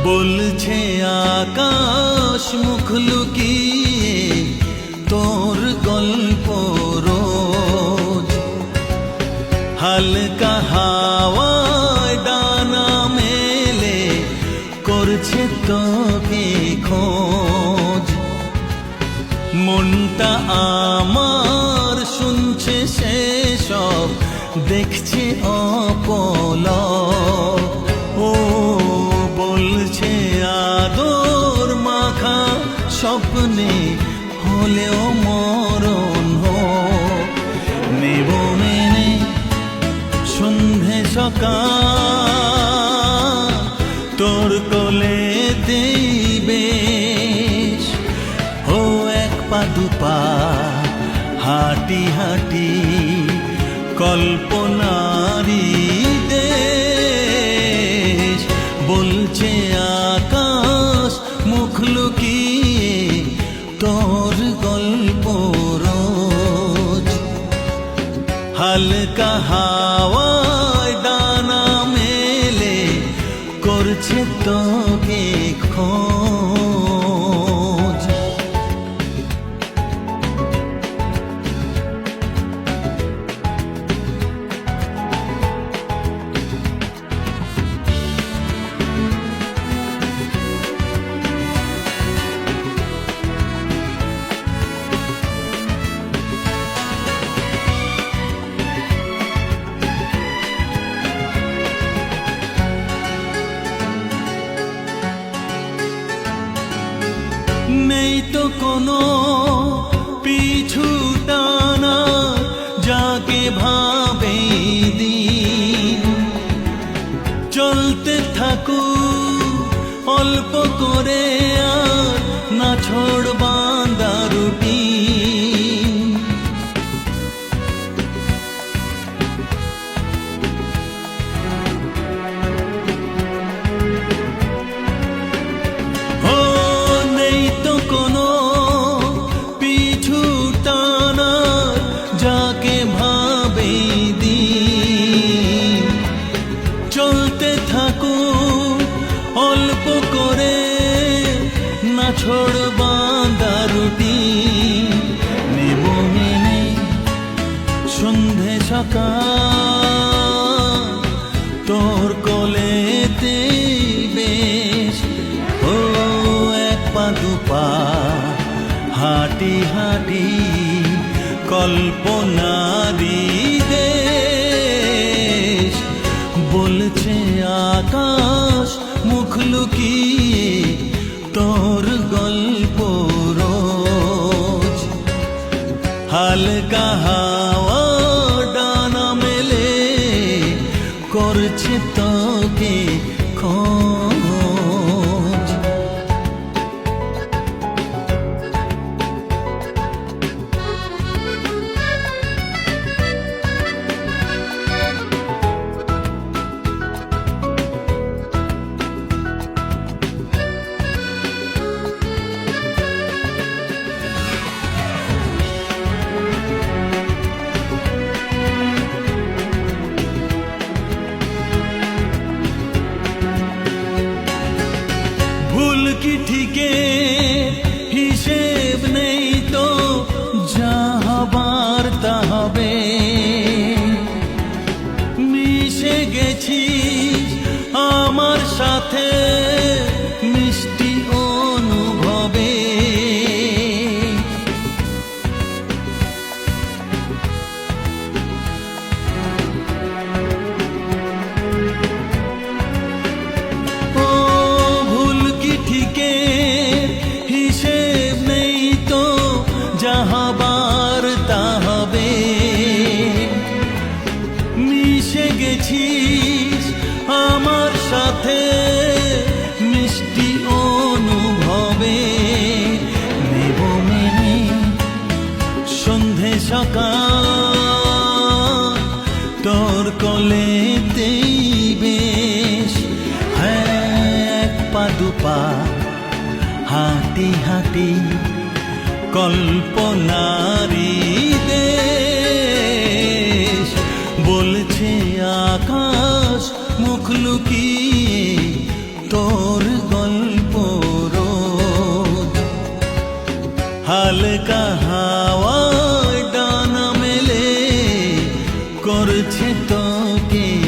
বলছে আকাশ মুখ লুকিয়ে তোর গল্প রোজ, হালকা হাওয়ায় ডানা মেলে করছে তোকে খোঁজ। মনটা আমার শুনছে সেসব, দেখছে অপলক। ও বলছে আদর মাখা স্বপ্নে হলেও মরণ হোক। নেব মেনে সন্ধে সকাল তোর কোলে দেবে, ও এক পা দুপা হাঁটি হাঁটি কল্পনারি দেশ। বলছে আকাশ মুখ লুকিয়ে তোর গল্প রোজ, হালকা হাওয়ায় ডানা মেলে করছে তোকে খোঁজ। নেই তো কোনো পিছু টানা, যাকে ভাবে দিন চলতে থাকুক অল্প করে, আর না ছোড় বাঁধা রুটিন। যাকে ভাবে দিন চলতে থাকুক অল্প করে, না ছোড় বাঁধা রুটিন। নেব মেনে সন্ধে সকাল তোর কোলেতে বেশ, ও এক পা দুপা হাঁটি হাঁটি কল্পনারি দেশ। বলছে আকাশ মুখ লুকিয়ে তোর গল্প রোজ, হালকা হাওয়া ডানা মেলে করছে তোকে খোঁজ। ভুল কি ঠিকে হিসেব নেই তো, যা হবার তা হবে। মিশে গেছিস আমার সাথে মিষ্টি অনুভবে, হিসেব নেই তো যা হবার তা হবে। মিশে গেছিস আমার সাথে মিষ্টি অনুভবে। নেব মেনে সন্ধে সকাল তোর কোলেতেই বেশ, হ্যাঁ এক পা দুপা হাঁটি হাঁটি কল্পনারি দেশ। বলছে আকাশ মুখ লুকিয়ে তোর বলছে তোকে